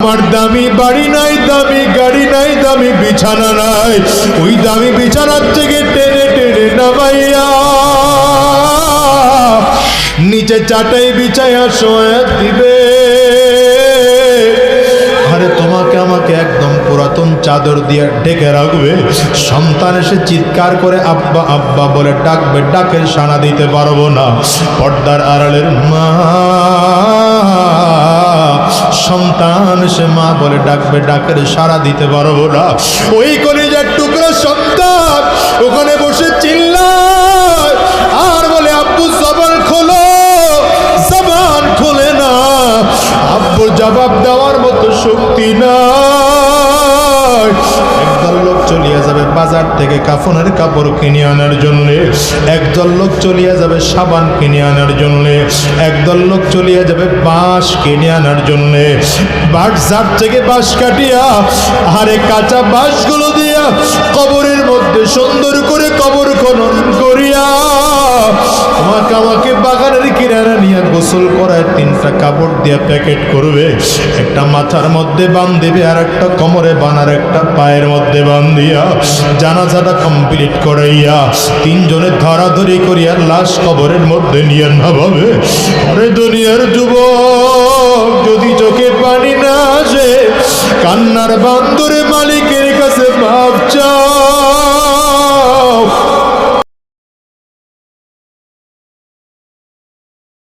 আমার দামি বাড়ি নাই, দামি গাড়ি নাই, দামি বিছানা নাই, ওই দামি বিছানার থেকে টেনে টেনে নামাইয়া নিচে চাটাই বিছাইয়া শোয়া দিবে। আরে তোমাকে আমাকে একদম পুরাতন চাদর দিয়ে ঢেকে রাখবে। সন্তান এসে চিৎকার করে আব্বা আব্বা বলে ডাকবে, ডাকের সাড়া দিতে পারবো না। পর্দার আড়ালের মা, সন্তান এসে মা বলে ডাকবে, ডাকের সাড়া দিতে পারবো না। ওই কলিজার টুকরা সন্তান ওখানে বসে চিল্লায় আর বলে আব্বু জবান খোলো, জবান খোলে না। আব্বু জবাব দেওয়ার মতো শক্তি নাই। একদল লোক চলিয়া যাবে বাজার থেকে কাফনের কাপড় কিনে আনার জন্য, একদল লোক চলিয়া যাবে সাবান কিনে আনার জন্য, একদল লোক চলিয়া যাবে বাঁশ কিনে আনার জন্য। বাজার থেকে বাঁশ কাটিয়া আরে কাঁচা বাঁশগুলো দিয়া কবরের মধ্যে সুন্দর করে কবর খনন করিয়া তোমাকে আমাকে বাগানের কিনারা নিয়ে গোসল করায় 3টা কাপড় দিয়া প্যাকেট করবে। একটা মাথার মধ্যে বান্ধিবে, আর একটা কোমরে বানার, একটা পায়ের মধ্যে বান্ধিয়া জানাজাটা কমপ্লিট করাইয়া 3 জনে ধরাধরি করিয়া লাশ কবরের মধ্যে নিয়ে নামাবে। আরে দুনিয়ার যুবক, যদি চোখে পানি না আসে কান্নার বান্দরে